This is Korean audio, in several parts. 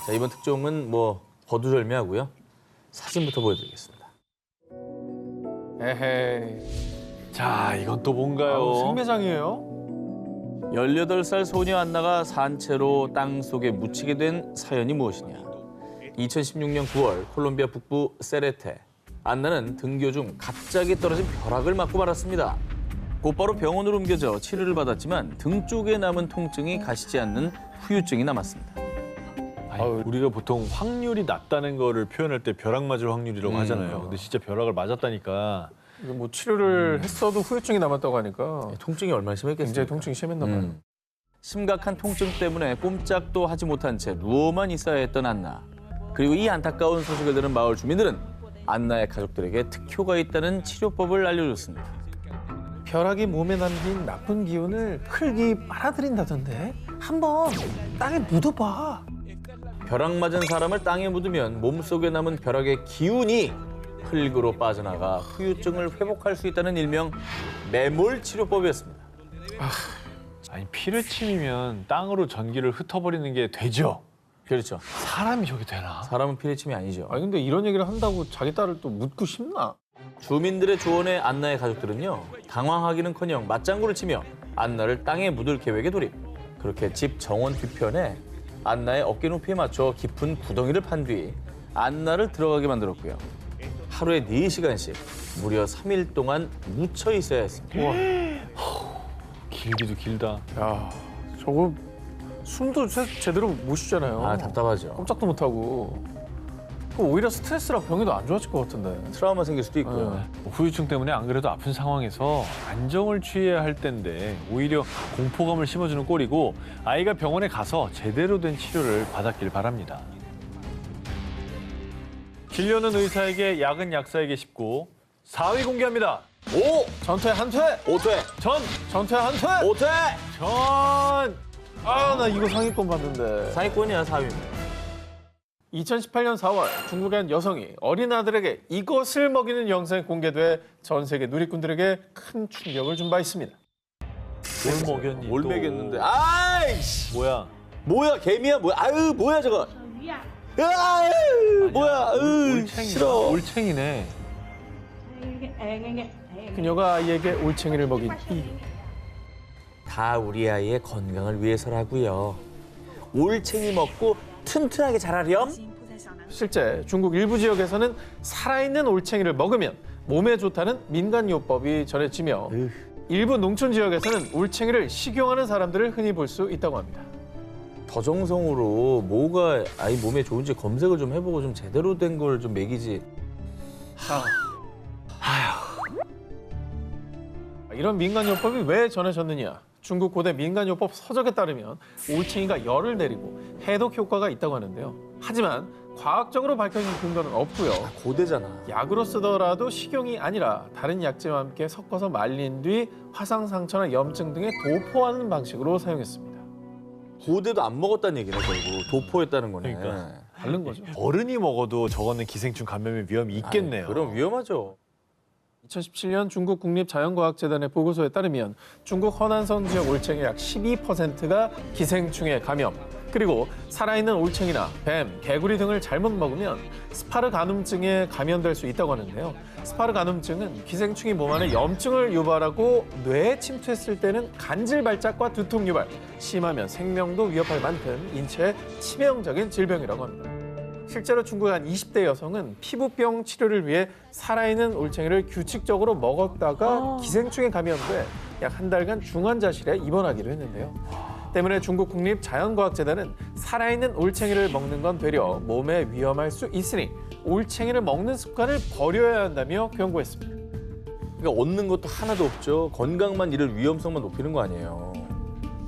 자, 이번 특종은 뭐 거두절미하고요. 사진부터 보여드리겠습니다. 에헤이. 자, 이건 또 뭔가요? 생매장이에요? 18살 소녀 안나가 산채로 땅 속에 묻히게 된 사연이 무엇이냐. 2016년 9월 콜롬비아 북부 세레테. 안나는 등교 중 갑자기 떨어진 벼락을 맞고 말았습니다. 곧바로 병원으로 옮겨져 치료를 받았지만 등 쪽에 남은 통증이 가시지 않는 후유증이 남았습니다. 아니, 우리가 보통 확률이 낮다는 거를 표현할 때 벼락 맞을 확률이라고 하잖아요. 근데 진짜 벼락을 맞았다니까. 이게 뭐 치료를 했어도 후유증이 남았다고 하니까 통증이 얼마나 심했겠습니까? 굉장히 통증이 심했나 봐요. 심각한 통증 때문에 꼼짝도 하지 못한 채 누워만 있어야 했던 안나. 그리고 이 안타까운 소식을 들은 마을 주민들은 안나의 가족들에게 특효가 있다는 치료법을 알려줬습니다. 벼락이 몸에 남긴 나쁜 기운을 흙이 빨아들인다던데 한번 땅에 묻어봐. 벼락 맞은 사람을 땅에 묻으면 몸속에 남은 벼락의 기운이 흙으로 빠져나가 후유증을 회복할 수 있다는 일명 매몰 치료법이었습니다. 아니, 피를 침이면 땅으로 전기를 흩어버리는 게 되죠? 그렇죠. 사람이 저게 되나? 사람은 피레침이 아니죠. 아니 근데 이런 얘기를 한다고 자기 딸을 또 묻고 싶나? 주민들의 조언에 안나의 가족들은요. 당황하기는커녕 맞장구를 치며 안나를 땅에 묻을 계획에 돌입. 그렇게 집 정원 뒤편에 안나의 어깨 높이에 맞춰 깊은 구덩이를 판 뒤 안나를 들어가게 만들었고요. 하루에 4시간씩 무려 3일 동안 묻혀 있어야 했습니다. 길기도 길다. 야 저거 숨도 제대로 못 쉬잖아요. 아, 답답하죠. 꼼짝도 못 하고. 오히려 스트레스라 병이 더 안 좋아질 것 같은데. 트라우마 생길 수도 있고요. 후유증 때문에 안 그래도 아픈 상황에서 안정을 취해야 할 텐데 오히려 공포감을 심어주는 꼴이고 아이가 병원에 가서 제대로 된 치료를 받았길 바랍니다. 진료는 의사에게, 약은 약사에게 쉽고 4위 공개합니다. 오! 전투에 한 퇴! 5퇴! 전투에 한 퇴! 5퇴! 전! 아, 나 이거 상위권 봤는데. 상위권이야, 4위면. 2018년 4월 중국의 한 여성이 어린 아들에게 이것을 먹이는 영상이 공개돼 전 세계 누리꾼들에게 큰 충격을 준 바 있습니다. 뭘 먹였니? 뭘 또. 먹였는데. 아이씨! 뭐야? 뭐야, 개미야? 뭐야? 아유, 뭐야, 저거? 아유, 뭐야? 아유, 올챙이다. 싫어. 올챙이네. 그녀가 아이에게 올챙이를 먹인 이유. 다 우리 아이의 건강을 위해서라고요. 올챙이 먹고 튼튼하게 자라렴? 실제 중국 일부 지역에서는 살아있는 올챙이를 먹으면 몸에 좋다는 민간요법이 전해지며 일부 농촌 지역에서는 올챙이를 식용하는 사람들을 흔히 볼 수 있다고 합니다. 더 정성으로 뭐가 아이 몸에 좋은지 검색을 좀 해보고 좀 제대로 된 걸 좀 먹이지. 이런 민간요법이 왜 전해졌느냐? 중국 고대 민간요법 서적에 따르면 올챙이가 열을 내리고 해독 효과가 있다고 하는데요. 하지만 과학적으로 밝혀진 근거는 없고요. 고대잖아. 약으로 쓰더라도 식용이 아니라 다른 약재와 함께 섞어서 말린 뒤 화상 상처나 염증 등에 도포하는 방식으로 사용했습니다. 고대도 안 먹었다는 얘기네, 결국. 도포했다는 거네. 그러니까. 다른 거죠. 어른이 먹어도 저거는 기생충 감염의 위험이 있겠네요. 그럼 위험하죠. 2017년 중국 국립자연과학재단의 보고서에 따르면 중국 허난성 지역 올챙이 약 12%가 기생충에 감염. 그리고 살아있는 올챙이나 뱀, 개구리 등을 잘못 먹으면 스파르가눔증에 감염될 수 있다고 하는데요. 스파르가눔증은 기생충이 몸 안에 염증을 유발하고 뇌에 침투했을 때는 간질 발작과 두통 유발, 심하면 생명도 위협할 만큼 인체에 치명적인 질병이라고 합니다. 실제로 중국의 한 20대 여성은 피부병 치료를 위해 살아있는 올챙이를 규칙적으로 먹었다가 기생충에 감염돼 약 한 달간 중환자실에 입원하기도 했는데요. 때문에 중국 국립자연과학재단은 살아있는 올챙이를 먹는 건 되려 몸에 위험할 수 있으니 올챙이를 먹는 습관을 버려야 한다며 경고했습니다. 그러니까 얻는 것도 하나도 없죠. 건강만 잃을 위험성만 높이는 거 아니에요.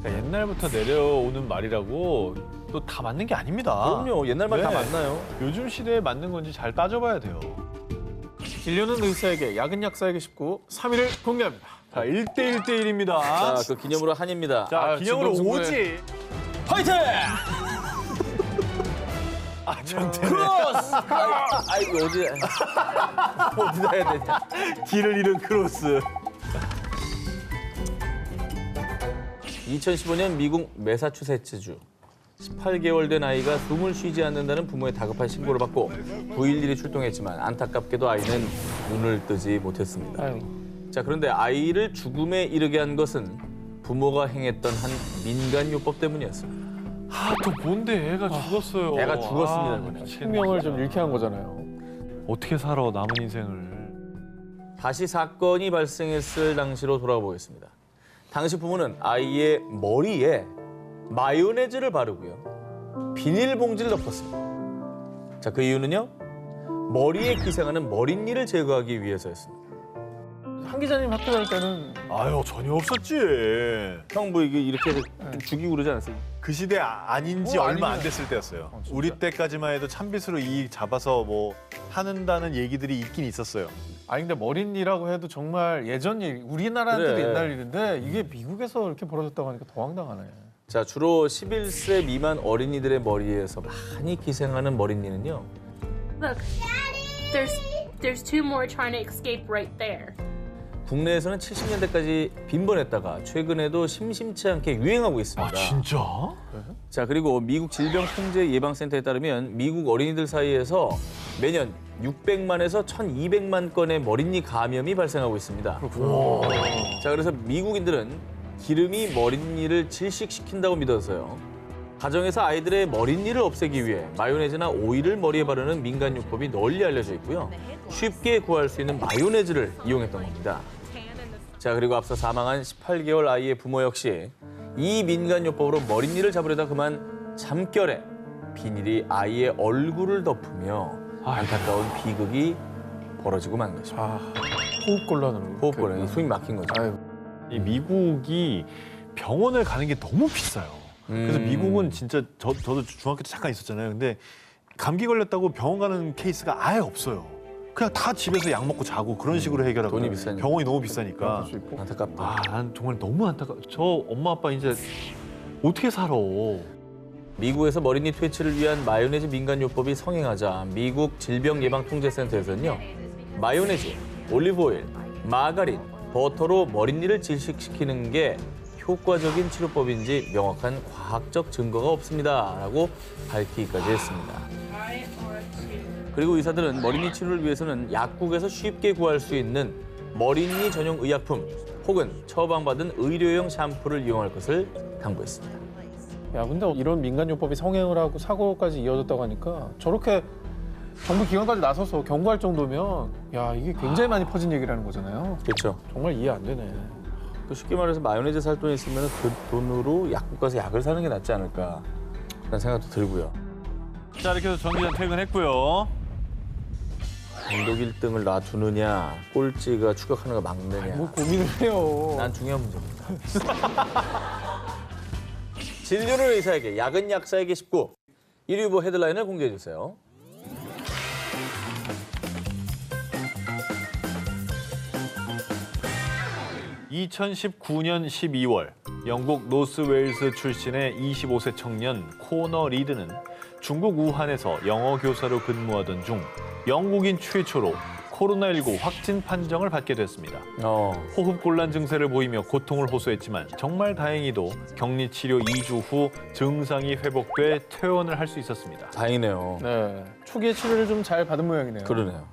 그러니까 옛날부터 내려오는 말이라고 또 다 맞는 게 아닙니다. 그럼요. 옛날 말 다 네. 맞나요? 요즘 시대에 맞는 건지 잘 따져봐야 돼요. 진료는 의사에게, 약은 약사에게 쉽고 3위를 공개합니다. 자, 1대1대1입니다. 자, 그 기념으로 한입니다. 자, 기념으로 진검승부에. 5지. 화이팅! 아, 전태. 크로스! 아이고, 어디다 해야 되냐. 길을 잃은 크로스. 2015년 미국 매사추세츠주 18개월 된 아이가 숨을 쉬지 않는다는 부모의 다급한 신고를 받고 911이 출동했지만 안타깝게도 아이는 눈을 뜨지 못했습니다. 아유. 자, 그런데 아이를 죽음에 이르게 한 것은 부모가 행했던 한 민간요법 때문이었습니다. 또 뭔데 애가 죽었어요. 애가 죽었습니다, 그거는. 미치겠네. 생명을 좀 잃게 한 거잖아요. 어떻게 살아 남은 인생을. 다시 사건이 발생했을 당시로 돌아가 보겠습니다. 당시 부모는 아이의 머리에 마요네즈를 바르고요. 비닐봉지를 덮었습니다. 자, 그 이유는요. 머리에 기생하는 머릿니를 제거하기 위해서였습니다. 한 기자님 학교 다닐 때는 아유 전혀 없었지. 형 뭐 이렇게 좀 죽이고 그러지 않았어요? 그 시대 아닌지 얼마 아니면- 안 됐을 때였어요. 진짜? 우리 때까지만 해도 찬빗으로 이 잡아서 뭐 하는다는 얘기들이 있긴 있었어요. 아니 근데 머릿니라고 해도 정말 예전 일, 우리나라한테도 그래. 옛날 일인데 이게 미국에서 이렇게 벌어졌다고 하니까 더 황당하네. 자, 주로 11세 미만 어린이들의 머리에서 많이 기생하는 머릿니는요. Look, there's two more trying to escape right there. 국내에서는 70년대까지 빈번했다가 최근에도 심심치 않게 유행하고 있습니다. 진짜? 자, 그리고 미국 질병통제예방센터에 따르면 미국 어린이들 사이에서 매년 600만에서 1,200만 건의 머릿니 감염이 발생하고 있습니다. 자, 그래서 미국인들은 기름이 머릿니를 질식시킨다고 믿어서요. 가정에서 아이들의 머릿니를 없애기 위해 마요네즈나 오일을 머리에 바르는 민간요법이 널리 알려져 있고요. 쉽게 구할 수 있는 마요네즈를 이용했던 겁니다. 자, 그리고 앞서 사망한 18개월 아이의 부모 역시 이 민간요법으로 머릿니를 잡으려다 그만 잠결에 비닐이 아이의 얼굴을 덮으며 안타까운 비극이 벌어지고 만 것입니다. 호흡곤란으로. 호흡곤란, 숨이 막힌 거죠. 아유. 이 미국이 병원을 가는 게 너무 비싸요. 그래서 미국은 진짜 저도 중학교 때 잠깐 있었잖아요. 근데 감기 걸렸다고 병원 가는 케이스가 아예 없어요. 그냥 다 집에서 약 먹고 자고 그런 식으로 해결하고. 돈이 비싸니까. 병원이 너무 비싸니까. 수 있고. 안타깝다. 난 정말 너무 안타까워. 저 엄마 아빠 이제 어떻게 살아? 미국에서 머릿니 퇴치를 위한 마요네즈 민간요법이 성행하자 미국 질병예방통제센터에서는요. 마요네즈, 올리브오일, 마가린, 버터로 머릿니를 질식시키는 게 효과적인 치료법인지 명확한 과학적 증거가 없습니다라고 밝히기까지 했습니다. 그리고 의사들은 머릿니 치료를 위해서는 약국에서 쉽게 구할 수 있는 머릿니 전용 의약품 혹은 처방받은 의료용 샴푸를 이용할 것을 당부했습니다. 야 근데 이런 민간요법이 성행을 하고 사고까지 이어졌다고 하니까 저렇게 정부 기관까지 나서서 경고할 정도면 야 이게 굉장히 많이 퍼진 얘기라는 거잖아요. 그렇죠. 정말 이해 안 되네. 또 쉽게 말해서 마요네즈 살 돈 있으면 그 돈으로 약국 가서 약을 사는 게 낫지 않을까 라는 생각도 들고요. 자, 이렇게 해서 정 기자 퇴근했고요. 단독 1등을 놔두느냐 꼴찌가 추격하는 거 막느냐 뭐 고민을 해요. 난 중요한 문제입니다. 진료를 의사에게 약은 약사에게 쉽고 1위 후보 헤드라인을 공개해 주세요. (2019년 12월) 영국 노스웨일스 출신의 25세 청년 코너 리드는 중국 우한에서 영어 교사로 근무하던 중 영국인 최초로 코로나19 확진 판정을 받게 됐습니다. 호흡곤란 증세를 보이며 고통을 호소했지만 정말 다행히도 격리 치료 2주 후 증상이 회복돼 퇴원을 할 수 있었습니다. 다행이네요. 네. 초기에 치료를 좀 잘 받은 모양이네요. 그러네요.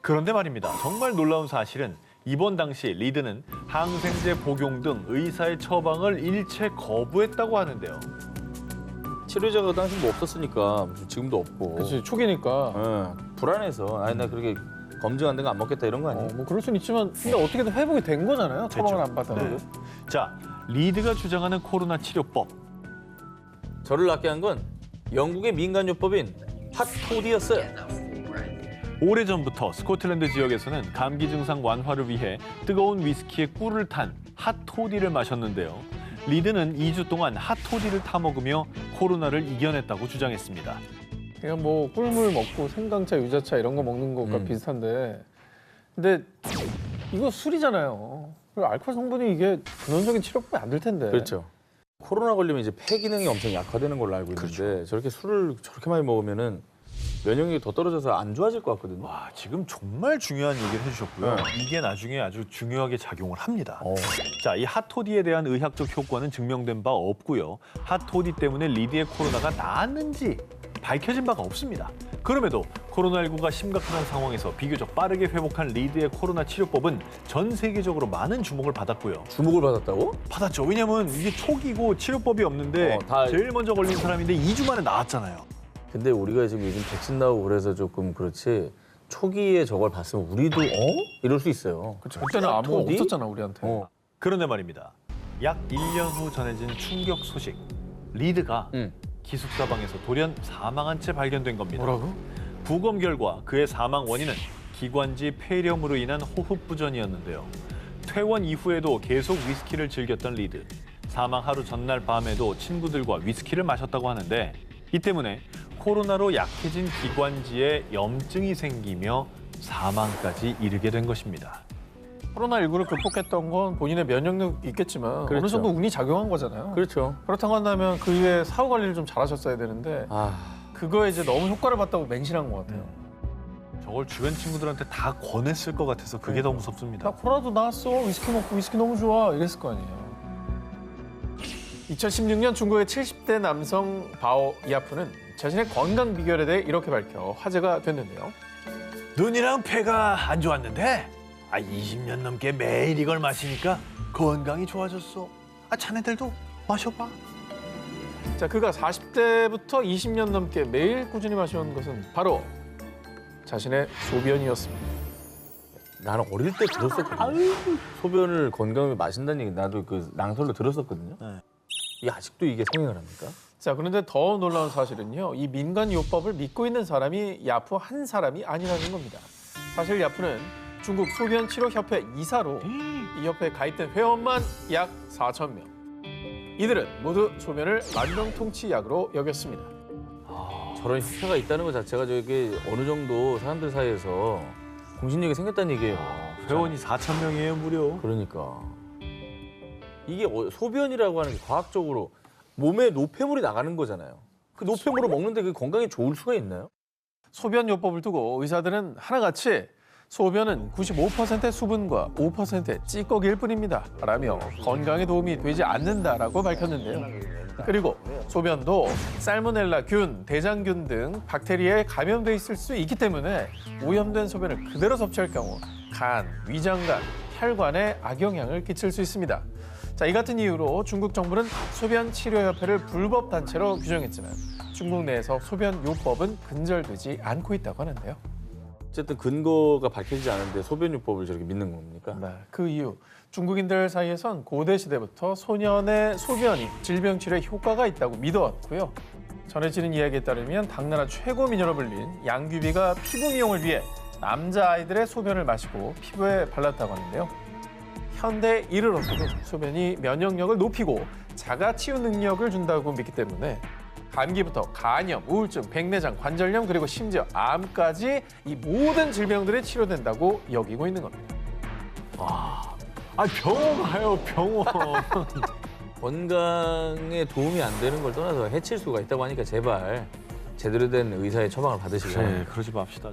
그런데 말입니다. 정말 놀라운 사실은 입원 당시 리드는 항생제 복용 등 의사의 처방을 일체 거부했다고 하는데요. 치료제가 그 당시 뭐 없었으니까 지금도 없고. 그렇지 초기니까. 불안해서 아니 나 그렇게 검증 안 된 거 안 먹겠다 이런 거 아니에요? 뭐 그럴 수는 있지만 근데 어떻게든 회복이 된 거잖아요. 처방을 안 받아도. 네. 자, 리드가 주장하는 코로나 치료법. 저를 낫게 한 건 영국의 민간요법인 핫토디였어요. 오래전부터 스코틀랜드 지역에서는 감기 증상 완화를 위해 뜨거운 위스키에 꿀을 탄 핫토디를 마셨는데요. 리드는 2주 동안 핫토디를 타먹으며 코로나를 이겨냈다고 주장했습니다. 그냥 뭐 꿀물 먹고 생강차, 유자차 이런 거 먹는 것과 비슷한데 근데 이거 술이잖아요. 그리고 알코올 성분이 이게 근원적인 치료법이 안 될 텐데. 그렇죠. 코로나 걸리면 이제 폐 기능이 엄청 약화되는 걸로 알고 있는데 저렇게 술을 저렇게 많이 먹으면은 면역력이 더 떨어져서 안 좋아질 것 같거든요. 와, 지금 정말 중요한 얘기를 해주셨고요. 이게 나중에 아주 중요하게 작용을 합니다. 자, 이 핫토디에 대한 의학적 효과는 증명된 바 없고요. 핫토디 때문에 리드의 코로나가 나았는지 밝혀진 바가 없습니다. 그럼에도 코로나19가 심각한 상황에서 비교적 빠르게 회복한 리드의 코로나 치료법은 전 세계적으로 많은 주목을 받았고요. 주목을 받았다고? 받았죠. 왜냐면 이게 초기고 치료법이 없는데 다- 제일 먼저 걸린 사람인데 2주 만에 나았잖아요. 근데 우리가 지금 요즘 백신 나오고 그래서 조금 그렇지 초기에 저걸 봤으면 우리도 이럴 수 있어요. 그때는 아무 토디? 없었잖아 우리한테. 그런데 말입니다. 약 1년 후 전해진 충격 소식. 리드가 응. 기숙사방에서 돌연 사망한 채 발견된 겁니다. 뭐라고? 부검 결과 그의 사망 원인은 기관지 폐렴으로 인한 호흡 부전이었는데요. 퇴원 이후에도 계속 위스키를 즐겼던 리드. 사망 하루 전날 밤에도 친구들과 위스키를 마셨다고 하는데 이 때문에 코로나로 약해진 기관지에 염증이 생기며 사망까지 이르게 된 것입니다. 코로나19를 극복했던 건 본인의 면역력 있겠지만 어느 그렇죠. 정도 운이 작용한 거잖아요. 그렇죠. 그렇다고 한다면 그 이후에 사후 관리를 좀 잘하셨어야 되는데 그거에 이제 너무 효과를 봤다고 맹신한 것 같아요. 저걸 주변 친구들한테 다 권했을 것 같아서 그게 더 무섭습니다. 나 코로나도 나왔어. 위스키 먹고 위스키 너무 좋아. 이랬을 거 아니에요. 2016년 중국의 70대 남성 바오 이아프는 자신의 건강 비결에 대해 이렇게 밝혀 화제가 됐는데요. 눈이랑 폐가 안 좋았는데 20년 넘게 매일 이걸 마시니까 건강이 좋아졌어. 자네들도 마셔봐. 자, 그가 40대부터 20년 넘게 매일 꾸준히 마셔온 것은 바로 자신의 소변이었습니다. 나는 어릴 때 들었었거든요. 소변을 건강하게 마신다는 얘기 나도 그 낭설로 들었었거든요. 네. 이게 아직도 이게 성행을 합니까? 자, 그런데 더 놀라운 사실은요. 이 민간요법을 믿고 있는 사람이 야프 한 사람이 아니라는 겁니다. 사실 야프는 중국 소변치료협회 이사로 이 협회에 가입된 회원만 약 4천 명. 이들은 모두 소변을 만병통치약으로 여겼습니다. 저런 협회가 있다는 것 자체가 저게 어느 정도 사람들 사이에서 공신력이 생겼다는 얘기예요. 회원이 4천 명이에요, 무려. 그러니까 이게 소변이라고 하는 게 과학적으로 몸에 노폐물이 나가는 거잖아요. 그 노폐물을 먹는데 그 건강에 좋을 수가 있나요? 소변요법을 두고 의사들은 하나같이 소변은 95%의 수분과 5%의 찌꺼기일 뿐입니다. 라며 건강에 도움이 되지 않는다라고 밝혔는데요. 그리고 소변도 살모넬라균, 대장균 등 박테리아에 감염돼 있을 수 있기 때문에 오염된 소변을 그대로 섭취할 경우 간, 위장관, 혈관에 악영향을 끼칠 수 있습니다. 자, 이 같은 이유로 중국 정부는 소변치료협회를 불법 단체로 규정했지만 중국 내에서 소변요법은 근절되지 않고 있다고 하는데요. 어쨌든 근거가 밝혀지지 않은데 소변요법을 저렇게 믿는 겁니까? 네, 그 이유 중국인들 사이에선 고대 시대부터 소년의 소변이 질병 치료에 효과가 있다고 믿어왔고요. 전해지는 이야기에 따르면 당나라 최고 미녀로 불린 양귀비가 피부 미용을 위해 남자아이들의 소변을 마시고 피부에 발랐다고 하는데요. 현대에 이르러서도 소변이 면역력을 높이고 자가 치유 능력을 준다고 믿기 때문에 감기부터 간염, 우울증, 백내장, 관절염 그리고 심지어 암까지 이 모든 질병들이 치료된다고 여기고 있는 겁니다. 병원 가요, 병원. 건강에 도움이 안 되는 걸 떠나서 해칠 수가 있다고 하니까 제발 제대로 된 의사의 처방을 받으시고 네, 그러지 맙시다.